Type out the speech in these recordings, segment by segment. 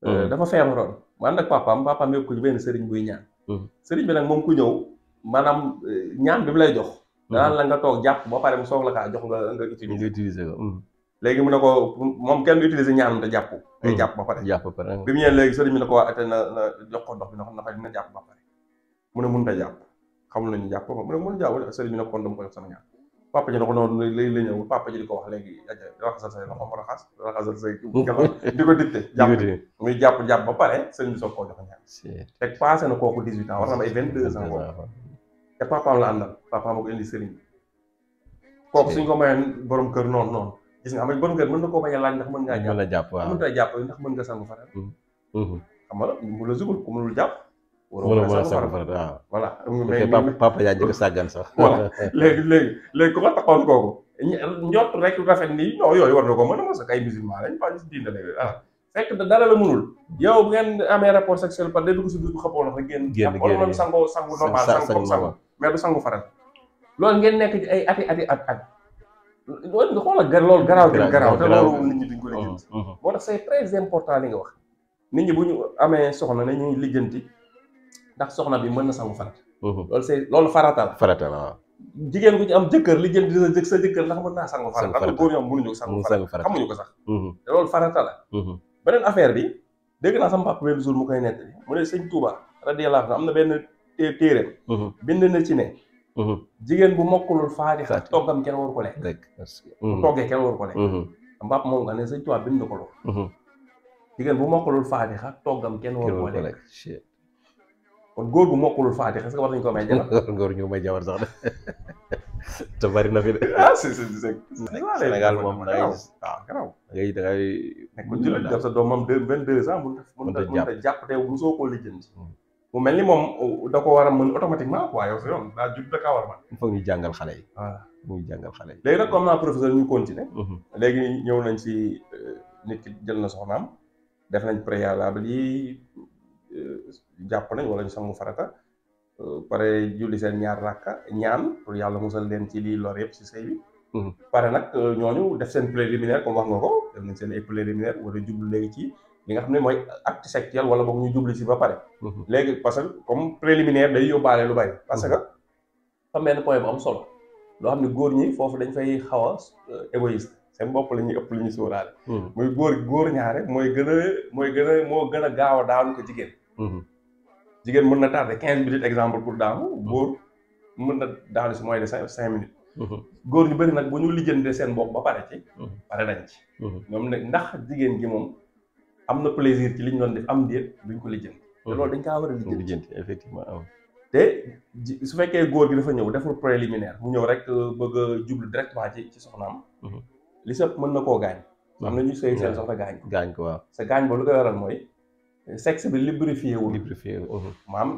dafa feebaroon man nag papaam yóbbu ko ci benn sëriñ buy ñaan sëriñ bi nag moom ku ñëw maanaam ñaan bi mu lay jox danaan la nga toog jàpp ba pare mu soog la kaa jox nga utiliser ko léegi mu ne ko moom kenn utiliser ñaan te jàpp day jàpp ba pare bi mu ñëwee léegi sëriñ bi ne ko waa ate na jox ko ndox bi na dina jàpp ba pare mu ne mënut a jàpp xamul nañu jàpp mu ne mën jàpp sëriñ bi ne ko kon dama ko jox sama ñaan papa ji ne ko noonu léegi la ñëw papa ji di ko wax léegi raxasal say loxo mu raxasal say galaw di ko dicté muy jàpp ba pare sëriñ bi soog koo jox ñaan te passé na kooku 18 ans war na am ay 22 ans kooku te papaam la àndal papaam ko indi sëriñ bi kooku suñ ko mayeen borom kër noonu gis nga xam nga borom kër mën na koo bañ a laaj ndax mën ngaa jàpp mën nga jàpp ndax mën nga sangu faral xam nga mu la zugul ku mënul jàpp wala sangu faral waaw voilà papa yaa njëkk sàggan sax voilà léegi ku ko taxoon kooku njort rek rafet nii non yooyu war na ko mën a mos a kay musulman lañ pas si diine léegi fekk dara la mënul yow bu ngeen amee rapport sexuel par day dugg si dugg xappoo la rek génn wala sangu normal sangu mais du sangu faral loolu ngeen nekk ci ay at loolu nga xoolal loolu garaaw te loolu nit ñi duñ ko lijjanti moo tax c'est très important li nga wax nit ñi bu ñu amee soxna ne ñuy lijjanti ndax soxna bi mën na sangu farat loolu farata la waaw jigéen gu ci am jëkkër lijjanti sa jëkkër ndax mën naa sangu farat ndax góor ñoom mënuñu sangu farat xamuñu ko sax te loolu farata la beneen affaire bi dégg naa sama papa benn jour mu koy nettali mu ne sëñ Touba radiyallahu anhu am na benn téeréem bind na ci ne jigéen bu mokkulul faatiha toggam kenn waru ko lekk bu toggee kenn waru ko lekk mbàpp moom nga ne sëñ Tuubaa bind ko loolu jigéen bu mokkulul faatiha toggam kenn waru ko lekk kon góor gu mokkulul faatiha est-ce que war nañu ko may jabar góor ñu may jabar sax de te bari na fi de Sénégal moom da ngay nekk bu jullit def sa doom moom 22 ans mun ta jàpp te mosoo koo lijjanti mu mel ni moom da ko war a mën automatiquement quoi yow sa yoon daa jub da kaa war a mën il faut ñu jàngal xale yi ñu jàngal xale yi léegi nag comme naa professeur ñu continuer léegi ñëw nañ si nit ki jël na soxnaam def nañ préalable yi jàpp nañ wala ñu sangu farata pare julli seen ñaar rakka ñaan pour yàlla musal leen ci lii lor yëpp si sëy bi pare nag ñooñu def seen préliminaire comme wax nga ko def nañ seen ay préliminaire wala jublu léegi ci li nga xam ne mooy acte sexuel wala boog ñu jubli si ba pare léegi parce que comme préliminaire day yóbbaale lu bari parce que xam benn point bu am solo loo xam ne góor ñi foofu dañ fay xaw a égoïste seen bopp la ñuy ëpp lu ñuy sóoraale muy góor ñaare moo gën a gaaw a daanu ko jigéen jigéen mën na tardé 15 minutes exemple pour daanu góor mën na daanu si moins de 5 minutes góor ñu bëri nag bu ñu lijjante seen bopp ba pare ci pare nañ ci ñoom nag ndax jigéen gi moom am na plaisir ci li ñu doon def am déet duñ ko lijjanti te loolu dañ kaa war a lijjanti effectivement te su fekkee góor gi dafa ñëw deful préliminaire mu ñëw rek bëgg a jublu directement ci soxnaam li sëpp mën na koo gaañ am na ñu sëy seen soxna gaañ ko waaw sa gaañ boobu lu koy waral mooy sexe bi lubrifié wul maam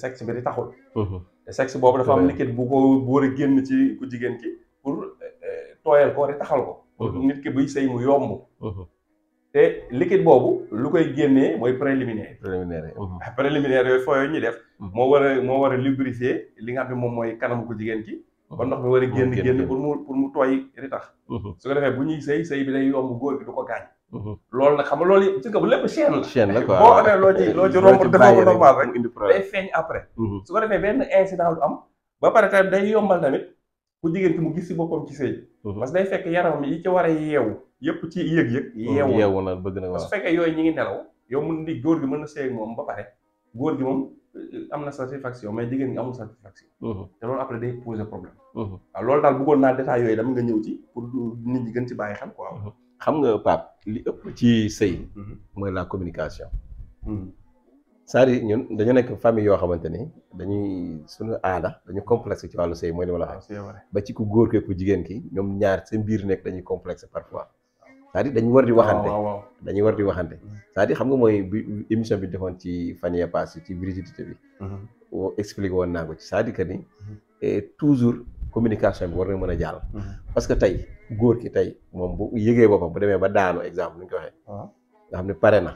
sexe bi di taxul te sexe boobu dafa am liquide bu war a génn ci ku jigéen ki pour tooyal ko di taxal ko nit ki buy sëy mu yomb te liquide boobu lu koy génnee mooy préliminaire yooyu foo yooyu ñuy def moo war a lubrifier li nga xam ne moom mooy kanamu ko jigéen ki ba ndox mi war a génn pour mu tooy di tax su ko defee bu ñuy sëy bi day yomb góor gi du ko gaañ loolu nag xam nga loolu ci bu lépp chaîne la quoi boo amee loo ci romb defoo ko normal rek day feeñ après su ko defee benn incident du am ba pare tamit day yombal tamit ku jigéen ki mu gis si boppam ci sëy parce que day fekk yaram yi ci war a yeewu yëpp ci yëg-yëg yeewu na bëgg na su fekkee yooyu ñi ngi nelaw yow mun di góor gi mën na sëy moom ba pare góor gi moom am na satisfaction mais jigéen ñi amul satisfaction te loolu après day poser problème waaw loolu daal bëggoon naa détail yooyu dama nga ñëw ci pour nit ñi gën ci bàyyi xel quoi xam nga Pape li ëpp ci sëy mooy la communication c'est-à-dire ñun dañu nekk famille yoo xamante ni dañuy suñu aada dañu complexe ci wàllu sëy mooy li ma la wax ba ci ku góor ke ku jigéen ki ñoom ñaar seen biir nekk dañuy complexe parfois c'est-à-dire dañu war di waxante c'est-à-dire xam nga mooy bi émission bi defoon ci fan yee passé ci virginité bi expliqué woon naa ko ci c'est-à-dire que ni toujours communication bi war na mën a jàll parce que tey góor ki tey moom bu yëgee boppam bu demee ba daanu exemple ni ñu ko waxee nga xam ne pare na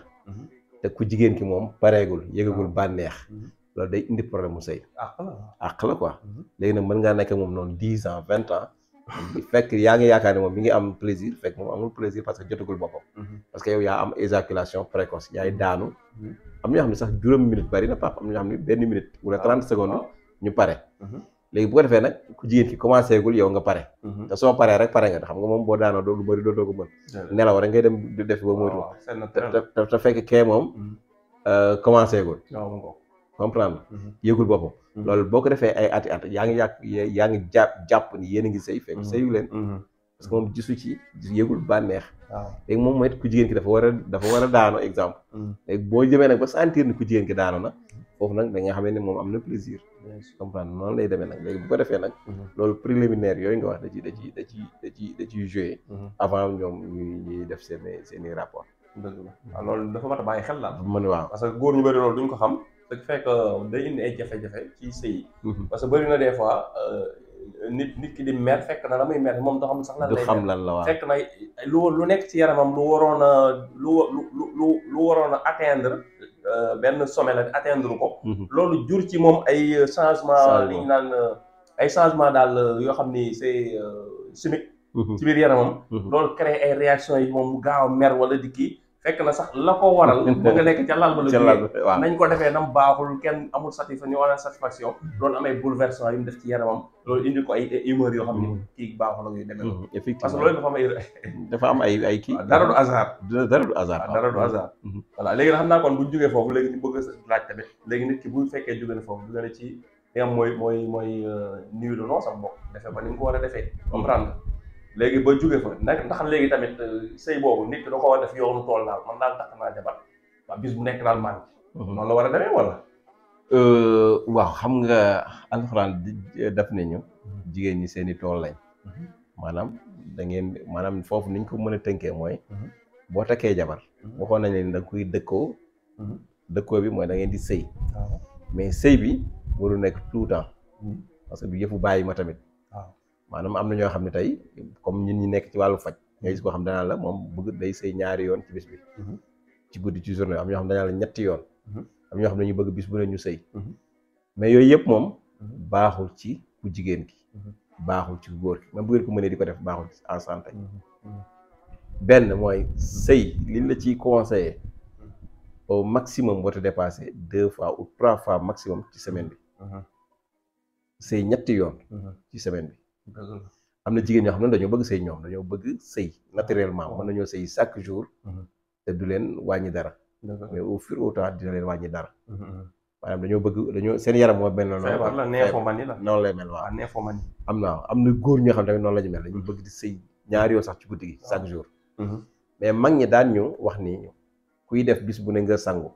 te ku jigéen ki moom pareegul yëgagul bànneex loolu day indi problème mu sëy àq la quoi léegi nag mën ngaa nekk moom noonu 10 ans 20 ans fekk yaa ngi yaakaar ne moom mi ngi am plaisir fekk moom amul plaisir parce que jotagul boppam. parce que yow yaa am éjaculation précoce yaay daanu. am na ñoo xam ne sax juróomi minute bari na pap am na ñoo xam ne benn minute wala 30 secondes ñu pare. léegi bu ko defee nag ku jigéen ki commencé gul yow nga pare. te soo paree rek pare nga xam nga moom boo daanoo doo lu bëri doo ko mën. nelaw rek ngay dem di def ba moytu. te fekk kee moom commencé gul. comprendre yëgul boppam. loolu boo ko defee ay ati at yaa ngi jàpp ni yéen a ngi sëy fekk sëyu leen. parce que moom gisu ci yëgul bànneex. léegi moom mooy ku jigéen ki dafa war a daano exemple. léegi boo jëmee nag ba sentir ni ku jigéen ki daano na foofu nag da nga xamee ne moom am na plaisir. comprendre noonu lay demee nag léegi bu ko defee nag. loolu préliminaire yooyu nga wax da ciy joué. avant ñoom ñuy def seeni rapport. dëgg la waaw loolu dafa mat a bàyyi xel daal. mën waaw parce que góor ñu bëri loolu duñ ko xam. te fekk day indi ay jafe-jafe ci sëy yi. parce que bëri na des fois nit ki di mer fekk na la muy mer moom doo xam sax lan lay. du xam lan la waaw fekk na lu nekk ci yaramam lu waroon a atteindre benn sommet la atteindre ko. loolu jur ci moom ay changement li ñu naan ay changement daal yoo xam ni c'est chimique. ci biir yaramam. loolu créé ay réactions yi moom mu gaaw a mer wala di kii. fekk na sax la ko waral ba nga nekk ca lal ba la nañ ko defee nam baaxul kenn amul satisfaction loolu amay bouleversement yu mu def ci yaramam loolu indi ko ay humeur yoo xam ni kii baaxul ak yu demee effectivement parce que loolu dafa am ay kii dara du hasard dara du hasard voilà léegi xam naa kon bu jógee foofu léegi ñu bëgg a laaj tamit léegi nit ki bu fekkee jóge na foofu jóge na ci li am mooy nuit de noces am bokk defee ba ni mu ko war a defee comprendre léegi ba jóge fa nag ndax léegi tamit sëy boobu nit ki da ko war a def yoonu tool daal man daal takk naa jabar waaw bis bu nekk daal manqué noonu la war a demee wala waaw xam nga alxuraan def nañu jigéen ñi seeni tool lañ maanaam foofu niñ ko mën a tënkee mooy boo takkee jabar waxoon nañ leen da nga koy dëkkoo bi mooy da ngeen di sëy mais sëy bi waru nekk tout le temps parce que du yëfu bàyyi ma tamit maanaam am na ñoo xam ne tey comme ñun ñi nekk ci wàllu faj nga gis koo xam danaa la moom bëgg day sëy ñaari yoon ci bis bi ci guddi ci journée am ñoo xam danaa la ñetti yoon am ñoo xam ne ñu bëgg bis bu ne ñu sëy mais yooyu yëpp moom baaxul ci ku jigéen ki baaxul ci ku góor ki même bu ngeen ko mënee di ko def baaxul en santé benn mooy sëy liñ la ciy conseillé au maximum boo te dépassé 2 fois ou 3 fois maximum ci semaine bi sëy ñetti yoon ci semaine bi am na jigéen ñoo xam ne dañoo bëgg sëy ñoom dañoo bëgg sëy naturellement mën nañoo sëy chaque jour te du leen wàññi dara mais au fur et au temps dina leen wàññi dara maanaam dañoo seen yaram moo mel noonu noonu lay mel waaw am na góor ñoo xam tamit noonu la ñu mel dañuy bëgg di sëy ñaari yoon sax ci guddi gi chaque jour mais mag ñi daan ñu wax ni kuy def bis bu ne nga sangu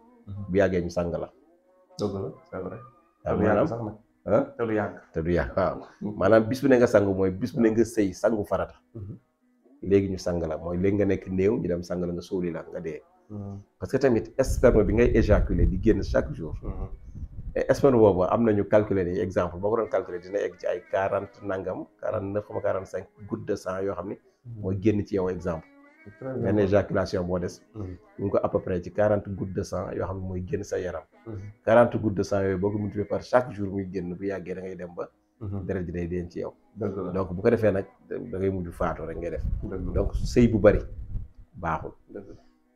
bu yàggee ñu sang la dëgg la c'est vrai maanaam te du yàgg waaw maanaam bis bu ne nga sangu mooy bis bu ne nga sëy sangu farata léegi ñu sang la mooy léegi nga nekk néew ñu dem sang la nga sóoli la nga dee parce que tamit sperme bi ngay éjaculer di génn chaque jour et sperme boobu am nañu calculer ni exemple boo ko doon calculer dina egg ci ay 40 nangam 49 comme 45 gouttes de sang yoo xam ni mooy génn ci yow exemple benn éjaculation boo des ñu ngi ko à peu près ci 40 gouttes de sang yoo xam ne mooy génn sa yaram 40 gouttes de sang yooyu boo ko multiplié par chaque jour muy génn bu yàggee da ngay dem ba deret ji day deen ci yow donc bu ko defee nag da ngay mujj faatu rek ngay def donc sëy bu bari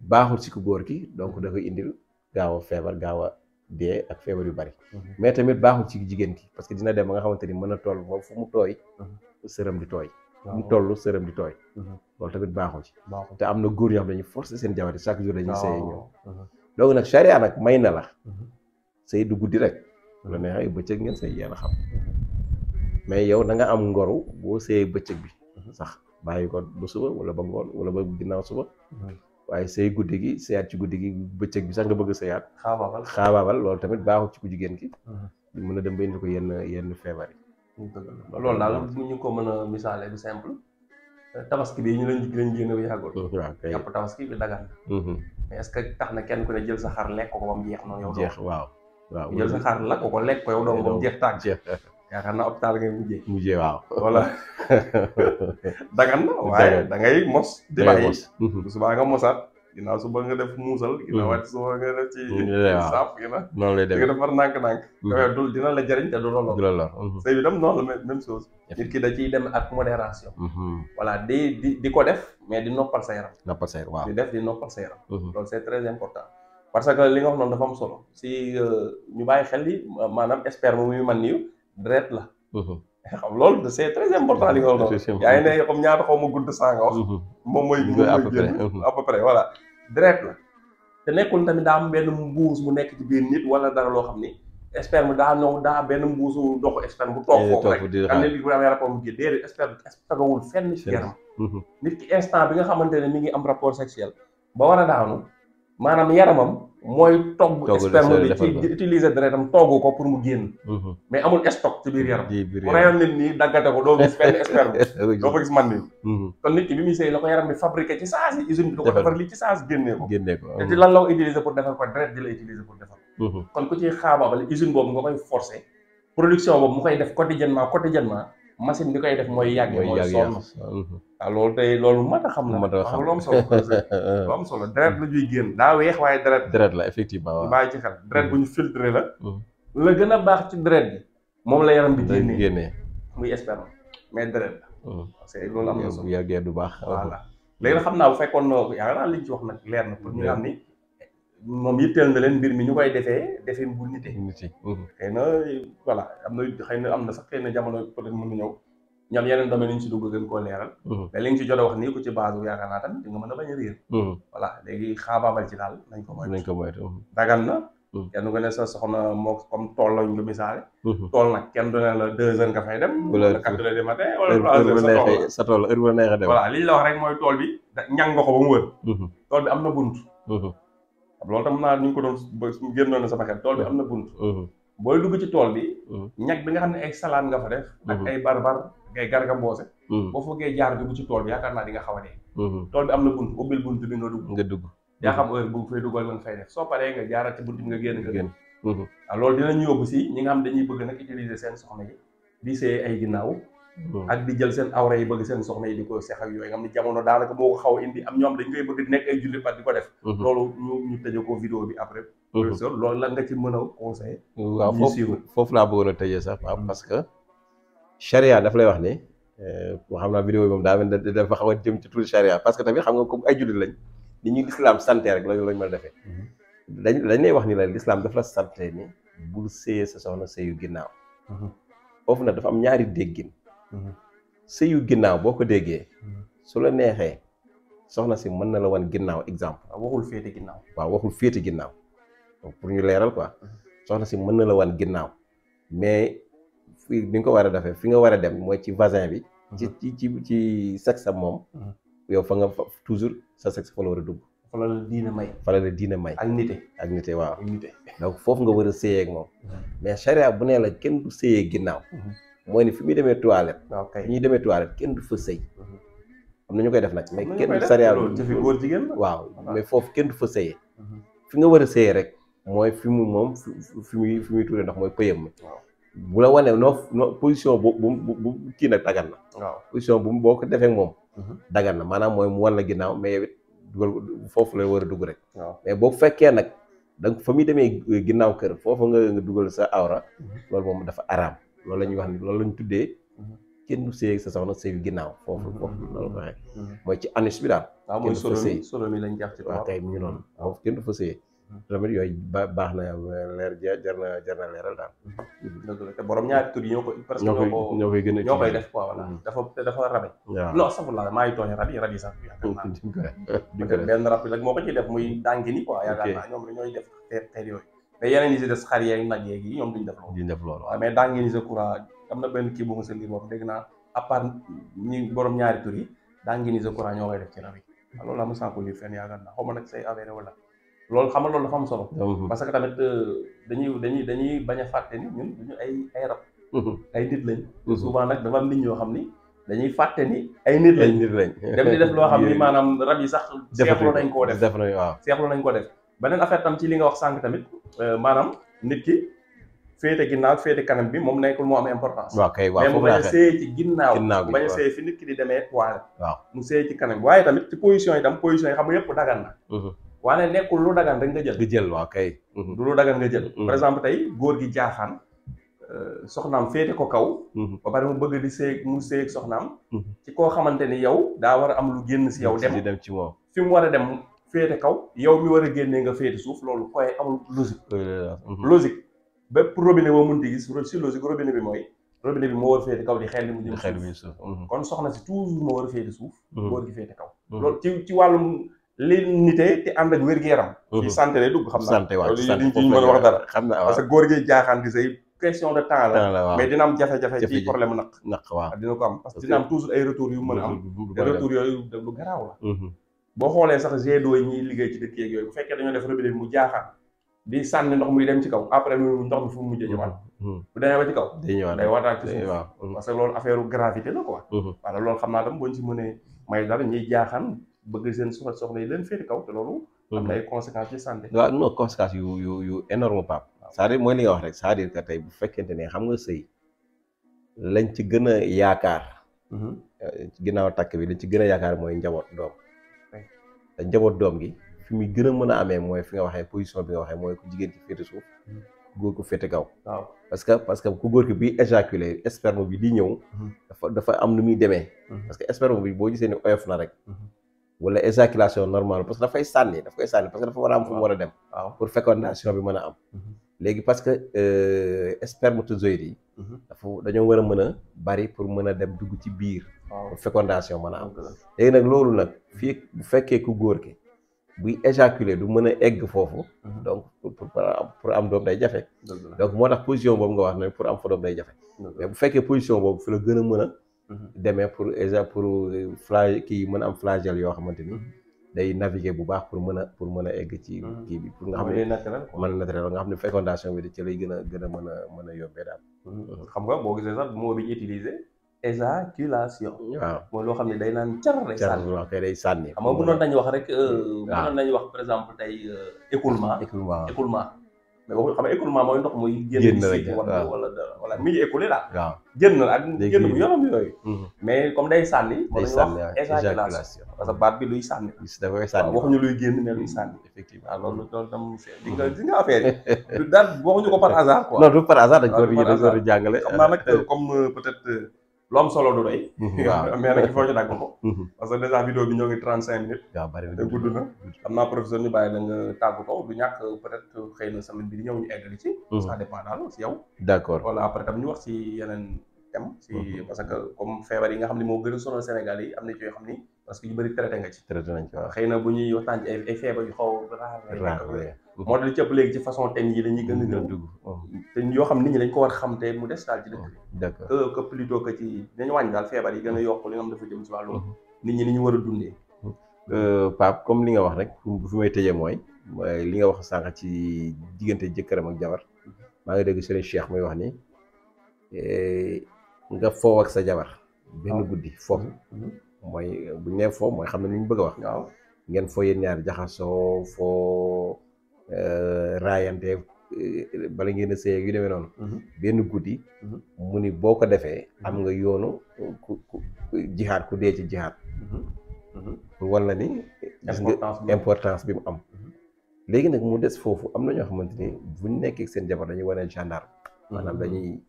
baaxul si ku góor ki donc da koy indil gaaw a feebar gaaw a dee ak feebar yu bari mais tamit baaxul ci jigéen ki parce que dina dem ba nga xamante ni mën a toll moom fu mu tooy sërëm di tooy mu toll sërëm di tooy loolu tamit baaxul ci te am na góor ñoo xam ne dañuy forcer seen jabar yi chaque jour dañuy sëy ñoom donc nag charia nag may na la sëy du guddi rek la neexee bëccëg ngeen sëy yéen a xam mais yow da nga am ngoru boo sëyee bëccëg bi sax bàyyi ko ba suba wala ba ngoon wala ba ginnaaw suba waaye sëy guddi gi sëyaat ci guddi gi bëccëg bi sax nga bëgg sëyaat xaabaabal loolu tamit baaxul ci ku jigéen ki mën a dem ba indi ko yenn feebar yi loolu daal ñu ko mën a misaale bu simple tabaski bi ñu lañ génne bu yàggul yàpp tabaski bi dagan mais est-ce que tax na kenn ku ne jël sa xar lekk ko ba mu jeex noonu yow jeex waaw jël sa xar lakk ko lekk ko yow doom ba mu jeex tàgg yaakaar naa hôpital ngay mujjee waaw voilà dagan na waaye da ngay mos di bàyyi bu subaa nga mosaat ginnaaw suba nga def muusal ginnaaw wàcc suba nga def ci saaf noonu lay demee nga defar nànk-nànk dul dina la jëriñ te du la lor sëy bi tam noonu la même chose nit ki da ciy dem ak modération voilà di ko def mais di noppal sa yaram waaw di def di noppal sa yaram loolu c'est très important parce que li nga wax noonu dafa am solo si ñu bàyyi xel yi maanaam sperme muy man niyu deret la xam loolu c'est très important li nga wax noonu yaa ngi ne comme ñaata xaw ma gudd saa nga wax moom mooy génn à peu près voilà deret la te nekkul tamit daa am benn mbuus bu nekk ci biir nit wala dara loo xam ni sperme daa ñëw daa benn mbuusu ndoxu sperme bu toog foofu rek am nit bu amee rapport mu génn déedéet sperme tagawul fenn ci yaram nit ki instant bi nga xamante ne mi ngi am rapport sexuel ba war a daanu maanaam yaramam mooy togg sperme bi ci utiliser deretam togg ko pour mu génn mais amul stock ci biir yaram bu rayoon nit nii daggate ko doo gis fenn sperme doo ko gis man ni kon nit ki bi muy sëy la ko yaram bi fabriqué ci saa si usine bi da ko defar lii ci saa si génnee ko te ci lan la ko utiliser pour defar ko deret di la utiliser pour defar kon ku ci xaabaabale usine boobu nga koy forcer production boobu mu koy def quotidiennement machine bi koy def mooy yàgg mooy sonn waaw loolu tey loolu mat a xam la lu am solo lu am solo deret la ñuy génn daa weex waaye deret la effectivement waaw bàyyi ci xel deret bu ñu filtré la gën a baax ci deret bi moom la yaram bi génnee muy sperme mais deret la parce que loolu am na solo yàggee du baax voilà léegi xam naa bu fekkoon yaakaar naa liñ ci wax nag leer na pour ñu xam ni moom yitteel na leen mbir mi ñu koy defee bu nite xëy na voilà am na sax xëy na jamono peut-être mën na ñëw ñoom yeneen domaine ñu si dugg gën koo leeral mais li nga ci jot a wax nii ku ci base yaakaar naa tamit di nga mën a bañ a réer voilà léegi xaabaabal ci daal nañ ko moytu dagan na kenn ko ne sa soxna moo comme tool lañ lu misaale tool nag kenn du ne la 2 heures nga fay dem wala 4 heures du matin wala 3 heures sa tool heure bu la neexee dem voilà li ñu la wax rek mooy tool bi ñang nga ko ba mu wër tool bi am na bunt loolu tam naa ñu ngi ko doon génnoon na sama xel tool bi am na bunt booy dugg ci tool bi ñag bi nga xam ne ay salade nga fa def ak ay barbar ngay garga mboose boo foogee jaar dugg ci tool bi yaakaar naa di nga xaw a dee tool bi am na bunt ubbil bunt bi nga dugg yaa xam heure bu fay duggal nga fay def soo paree nga jaarat ci bunt bi nga génn waaw loolu dinañu yóbbu si ñi nga xam dañuy bëgg nag utiliser seen soxna yi di see ay ginnaaw ak di jël seen awra yi bëgg seen soxna yi di ko seex ak yooyu nga xam ne jamono daanaka moo ko xaw a indi am ñoom dañ koy bëgg di nekk ay julli pat di ko def loolu ñu tëjee ko vidéo bi après professeur loolu lan nga ci mën a conseiller waaw foofu laa bëggoon a tëjee sax parce que charia daf lay wax ne moo xam naa vidéo yi moom daa mel ne dafa xaw a jëm ci tout charia parce que tamit xam nga comme ay jullit lañ ni ñu l'islam santé rek lañ mën a defee dañ lay wax ni la l'islam dafa la santé ni bul séyee sa soxna séyu ginnaaw foofu nag dafa am ñaari déggin sëyu ginnaaw boo ko déggee su la neexee soxna si mën na la wan ginnaaw exemple waxul féete ginnaaw waaw waxul féete ginnaaw donc pour ñu leeral quoi soxna si mën na la wan ginnaaw mais fi bi nga ko war a defee fi nga war a dem mooy ci vasin bi ci sexe am moom yow fa nga toujours sa sexe fa la war a dugg fa la diine may ak nite waaw donc foofu nga war a séyee ak moom mais charia bu nee la kenn du séyee ginnaaw mooy ni fi muy demee toilette fi ñuy demee toilette kenn du fa sëy am na ñu koy def nag mais kenn du charia góor jigéen waaw mais foofu kenn du fa sëyee fi nga war a sëyee rek mooy fi mu moom fi muy tuuree ndox mooy pëyam mi bu la wanee no position bu kii nag dagan na position bu boo ko defee moom dagan na maanaam mooy mu wan la ginnaaw mais yow it dugal foofu la war a dugg rek mais boo fekkee nag donc fa muy demee ginnaaw kër foofu nga dugal sa awra loolu moom dafa araam loolu la ñuy wax ni loolu la ñu tuddee kenn du sëy sa soxna sëyu ginnaaw foofu loolu ko waxee mooy ci anus bi daal mooy solo mi lañ jàpp ci waaw kay mu ngi noonu foofu kenn du fa sëyee tamit yooyu baax na leer jar na leeral daal dëgg la te borom ñaari tur yi ñoo koy gën a ñoo koy def quoi voilà dafa rabe non safurla maa ngi tooñ rab yi sax yaakaar naa benn rab bi nag moo ko ci def muy dàngi ni quoi yaakaar naa ñoom ñooy def xeet yooyu mais yeneen yi si des xar yeeg nag yeeg yi ñoom duñ def loolu waaw mais dàngi ni sa courant am na benn kii bu ma sa lii boobu dégg naa à part ñi borom ñaari tur yi dàngi ni sa courant ñoo koy def ci rab yi loolu laa ma sànko lire fenn yaakaar naa xaw ma nag say avéré wala loolu xam nga loolu dafa am solo parce que tamit dañuy bañ a fàtte ni ñun duñu ay rab ay nit lañ souvent nag dafa am nit ñoo xam ni dañuy fàtte ni ay nit lañ dem di def loo xam ni maanaam rab yi sax seexlu nañ koo def beneen affaire tam ci li nga wax sànq tamit maanaam nit ki féete ginnaaw féete kanam bi moom nekkul moo am importance. waaw kay waaw mais mu foofu bañ laa a xeex seey ci ginnaaw ginnaaw mu gi bañ a waaw. seey fi nit ki di demee toile waaw mu seey ci kanam waaye tamit ci position yi tam position yi xam nga yëpp dagan na waaye nekkul lu dagan rek nga jël nga jël waaw kay. du lu dagan nga jël par exemple tey góor gi jaaxaan soxnaam féete ko kaw ba pare mu bëgg di seey mu seey ak soxnaam ci koo xamante ni yow daa war a am lu génn si yow di dem ci moom fi mu war a dem féete kaw yow mi war a génnee nga féete suuf loolu koy amul logique logique bépp robinet boo mënti gis si logique robinet bi mooy robinet bi moo war a féete kaw di xel mu jëm suuf kon soxna si toujours moo war a féete suuf góor gi féete kaw loolu ci wàllum li nite te ànd ak wér-gu-yaram ci santé lay dugg xam naa loolu diñ ci mën a wax dara xam naa parce que góor gi jaaxaan di say question de temps la mais dina am jafe-jafe ci problème naq waaw dina ko am parce que dina am toujours ay retours yu mën a am te retours yooyu lu garaaw la boo xoolee sax G2 yi ñuy liggéey ci dëkk yeeg yooyu bu fekkee dañoo def robinet mu jaaxaan di sànni ndox muy dem ci kaw après ndox mi fu mu mujjee ñëwaat bu demee ba ci kaw day wataat ci suuf parce que loolu affaire gravité la quoi wala loolu xam naa tam boo ñu si mënee may dara ñuy jaaxaan bëgg seen soxna yi leen féete kaw te loolu am na ay conséquences ci santé waaw non conséquences yu énorme Pape c'est-à-dire mooy li nga wax rek c'est-à-dire que tey bu fekkente ne xam nga sëy lañ ci gën a yaakaar ci ginnaaw takk bi lañ ci gën a yaakaar mooy njaboot doom te njaboot doom gi fi muy gën a mën a amee mooy fi nga waxee position bi nga waxee mooy ku jigéen ci féete suuf góor ku féete kaw waaw parce que ku góor ki bi éjaculer sperme bi di ñëw dafa am nu muy demee parce que sperme bi boo gisee ni oyof na rek wala éjaculation normale parce que daf koy sànni parce que dafa war a am fu mu war a dem pour fécondation bi mën a am léegi parce que spermatozoïdes yi dañoo war a mën a bari pour mën a dem dugg ci biir pour fécondation mën a am léegi nag loolu nag fii bu fekkee ku góor ki buy éjaculer du mën a egg foofu donc pour am doom day jafe donc moo tax position boobu nga wax ne pour am fa doom day jafe mais bu fekkee position boobu fi la gën a mën a demee pour kii mën a am flagelle yoo xamante ni day naviguer bu baax pour mën a egg ci kii bi pour nga xam ne mën a naturel nga xam ne fécondation bi da ci lay gën a mën a yombee daal xam nga boo gisee sax moo bi ñu utilisé éjaculation waaw mooy loo xam ne day naan car day sànni waaw kay day sànni xam nga mënoon nañu wax rek mënoon nañu wax par exemple tey écoulement mais waxu xam nga écoulement mooy ndox muy génn rek wala mi ngi écoulé daal waaw génn ak génn bu yorom yooyu mais comme day sànni moo nañu wax éjaculation parce que baat bi luy sànni da koy sànni waxuñu luy génn mais luy sànni effectivement waaw loolu tam di nga affaire yi daal waxuñu ko par hasard quoi non du par hasard dañ ko di jàngale xam naa nag comme peut-être lu am solo du doy waaw mais nag il faut ñu dagg ko parce que déjà vidéo bi ñoo ngi 35 minutes waaw bari te gudd na xam naa professeur ñu bàyyi la nga tàggatoo du ñàkk peut-être xëy na semaine bi di ñëw ñu eggali ci ça dépend daal si yow d'accord wala après tam ñu wax ci yeneen thème si parce que comme feebar yi nga xam ne moo gën a sonal Sénégal yi am na ci yoo xam ni parce que yu bëri traité nga ci traité nañ ci waaw xëy na bu ñuy waxtaan ci ay feebar yu xaw raar moo dal ci ëpp léegi ci façon thème yi dañuy gën a ñëw dugg te yoo xam nit ñi dañ ko war a xam te mu des daal ci dëkk bi d'accord que plutôt que ci dañu wàññi daal feebar yi gën a yokk li nga xam dafa jëm ci wàllu nit ñi ni ñu war a dundee Pape comme li nga wax rek fi may tëjee mooy li nga wax sànq ci diggante jëkkëram ak jabar maa ngi dégg Serigne Cheikh muy wax ni nga foo ak sa jabar benn guddi foofu mooy bu ñu nee foo mooy xam ne li ñu bëgg a wax waaw ngeen foo yéen ñaar jaxasoo foo raayante bala ngeen a sëy ak yu demee noonu benn guddi mu ni boo ko defee am nga yoonu ku jihaad ku dee ci jihaad pour walla ni gis nga importance bi mu am léegi nag mu des foofu am na ñoo xamante ni bu ñu nekkee seen jabar dañuy wane gendarme maanaam dañuy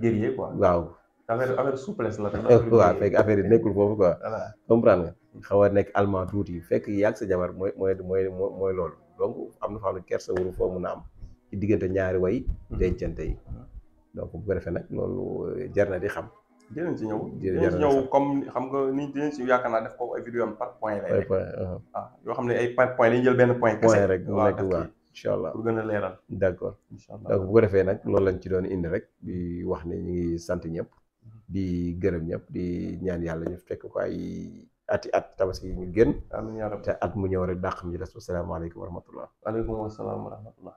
guerrier quoi waaw affaire souplesse la waaw fekk affaire yi nekkul foofu quoi comprendre nga xaw a nekk allemand tuuti fekk yàgg sa jabar mooy loolu donc am na fa xam ne kersa waru foo mun a am ci diggante ñaari way dencante yi donc bu ko defee nag loolu jar na di xam dinañ ci ñëw comme xam nga ni dinañ ci yaakaar naa def ko ay vidéo am par point lay yoo xam ne ay par point dañu jël benn point rek nekk waaw incha allah pour gën a leeral d'accord donc bu ko defee nag loolu lañ ci doon indi rek di wax ne ñu ngi sant ñëpp di gërëm ñëpp di ñaan yàlla ñu fekk ko ay at tabaski yi ñu génn te at mu ñëw rek dàq mi des. Asalaamaaleykum wa rahmatullah. waaleykum salaam wa rahmatullah.